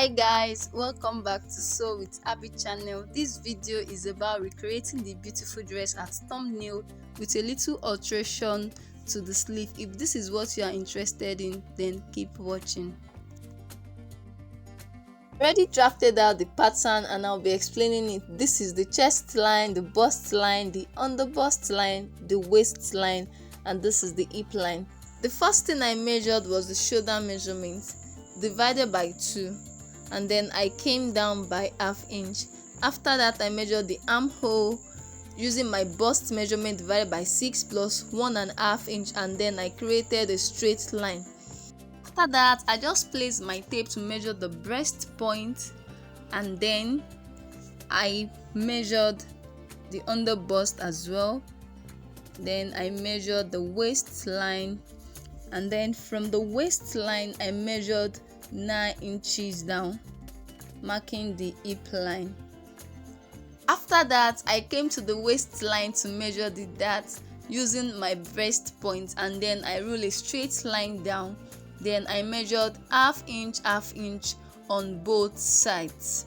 Hi guys, welcome back to Sew with Abby channel. This video is about recreating the beautiful dress as thumbnail with a little alteration to the sleeve. If this is what you are interested in, then keep watching. I already drafted out the pattern and I'll be explaining it. This is the chest line, the bust line, the under bust line, the waist line, and this is the hip line. The first thing I measured was the shoulder measurement divided by 2, and then I came down by ½ inch. After that, I measured the armhole using my bust measurement divided by 6 plus 1½ inch, and then I created a straight line. After that, I just placed my tape to measure the breast point, and then I measured the under bust as well. Then I measured the waistline, and then from the waistline I measured 9 inches down, marking the hip line. After that, I came to the waistline to measure the dart using my breast point, and then I roll a straight line down. Then I measured ½ inch on both sides.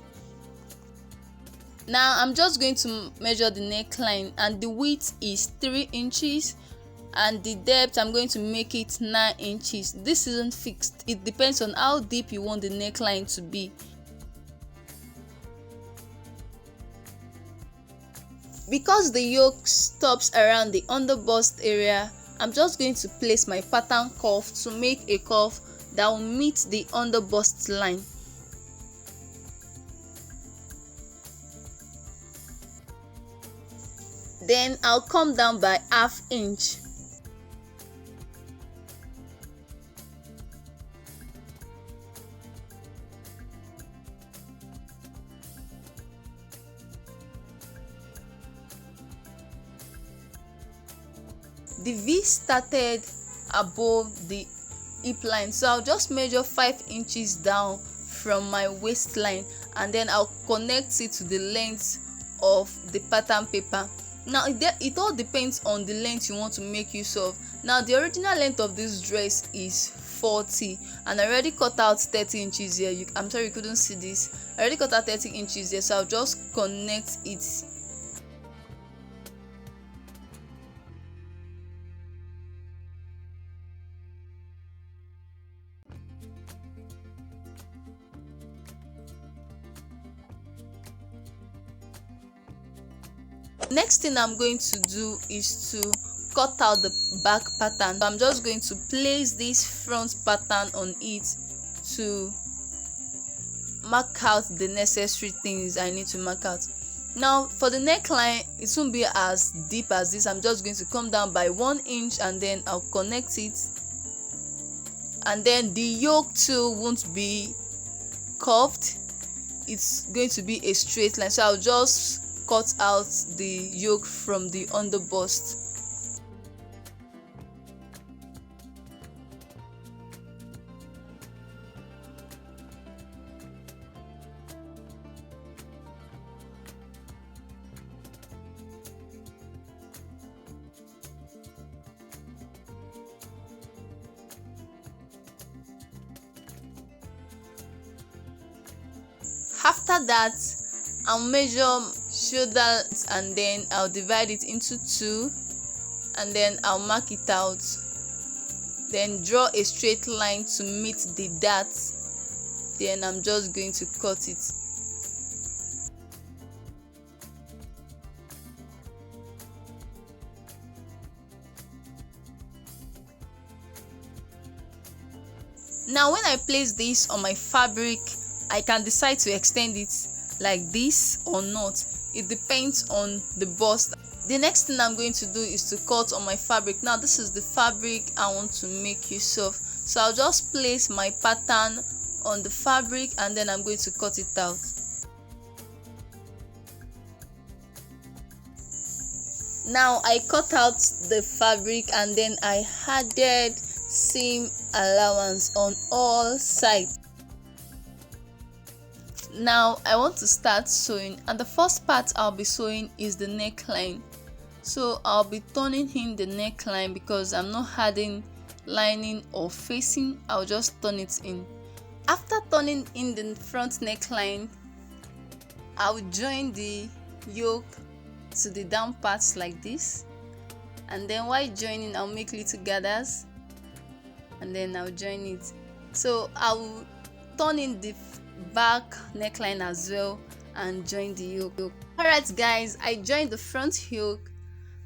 Now I'm just going to measure the neckline, and the width is 3 inches and the depth I'm going to make it 9 inches. This isn't fixed, it depends on how deep you want the neckline to be. Because the yoke stops around the under bust area, I'm just going to place my pattern cuff to make a cuff that will meet the under bust line. Then I'll come down by ½ inch. The V started above the hip line, so I'll just measure 5 inches down from my waistline, and then I'll connect it to the length of the pattern paper. Now it all depends on the length you want to make use of. Now the original length of this dress is 40, and I already cut out 30 inches here. I'm sorry you couldn't see this. I already cut out 30 inches here, so I'll just connect it. Next thing I'm going to do is to cut out the back pattern. So I'm just going to place this front pattern on it to mark out the necessary things I need to mark out. Now for the neckline, it won't be as deep as this. I'm just going to come down by 1 inch, and then I'll connect it, and then the yoke too won't be curved, it's going to be a straight line. So I'll just cut out the yoke from the under bust. After that, I'll measure shoulders, and then I'll divide it into 2, and then I'll mark it out. Then draw a straight line to meet the dart. Then I'm just going to cut it. Now when I place this on my fabric, I can decide to extend it like this or not. It depends on the bust. The next thing I'm going to do is to cut on my fabric. Now this is the fabric I want to make use of, so I'll just place my pattern on the fabric, and then I'm going to cut it out. Now I cut out the fabric, and then I added seam allowance on all sides. Now I want to start sewing, and the first part I'll be sewing is the neckline. So I'll be turning in the neckline because I'm not adding lining or facing. I'll just turn it in. After turning in the front neckline, I will join the yoke to the down parts like this, and then while joining I'll make little gathers and then I'll join it. So I will turn in the back neckline as well and join the yoke. Alright guys, I joined the front yoke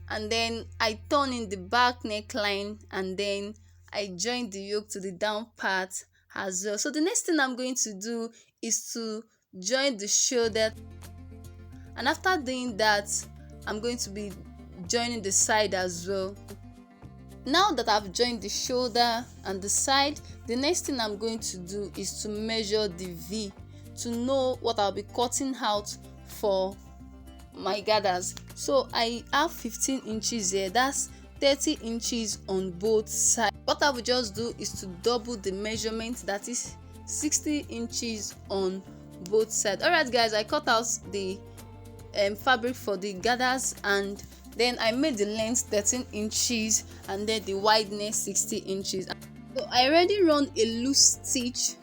and then I turn in the back neckline and then I join the yoke to the down part as well. So the next thing I'm going to do is to join the shoulder, and after doing that I'm going to be joining the side as well. Now that I've joined the shoulder and the side, the next thing I'm going to do is to measure the V to know what I'll be cutting out for my gathers. So I have 15 inches here, that's 30 inches on both sides. What I will just do is to double the measurement, that is 60 inches on both sides. Alright guys, I cut out the fabric for the gathers and then I made the length 13 inches and then the wideness 60 inches. So I already run a loose stitch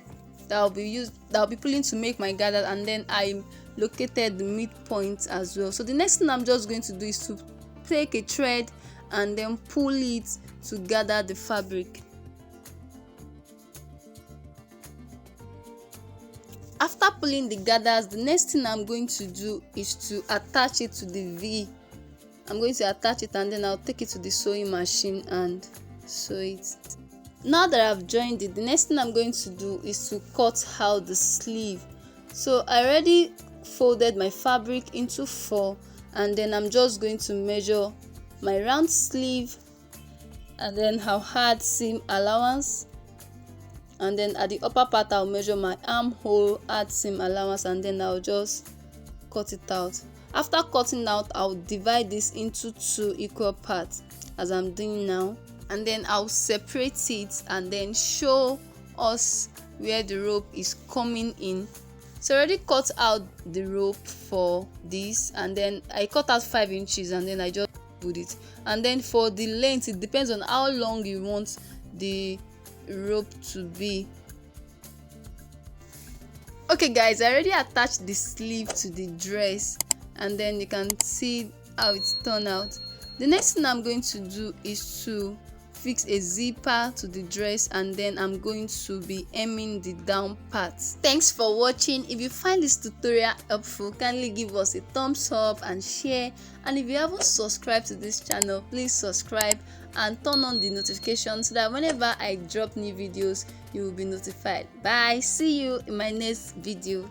that I'll be pulling to make my gather, and then I located the midpoint as well. So the next thing I'm just going to do is to take a thread and then pull it to gather the fabric. After pulling the gathers, the next thing I'm going to do is to attach it to the V. I'm going to attach it and then I'll take it to the sewing machine and sew it. Now that I've joined it, the next thing I'm going to do is to cut out the sleeve. So I already folded my fabric into 4 and then I'm just going to measure my round sleeve and then I'll add seam allowance, and then at the upper part I'll measure my armhole, add seam allowance, and then I'll just cut it out. After cutting out, I'll divide this into 2 equal parts as I'm doing now, and then I'll separate it and then show us where the rope is coming in. So I already cut out the rope for this, and then I cut out 5 inches and then I just put it. And then for the length, it depends on how long you want the rope to be. Okay guys, I already attached the sleeve to the dress and then you can see how it's turned out. The next thing I'm going to do is to fix a zipper to the dress, and then I'm going to be hemming the down parts. Thanks for watching. If you find this tutorial helpful, kindly give us a thumbs up and share, and if you haven't subscribed to this channel, please subscribe and turn on the notifications so that whenever I drop new videos you will be notified. Bye, see you in my next video.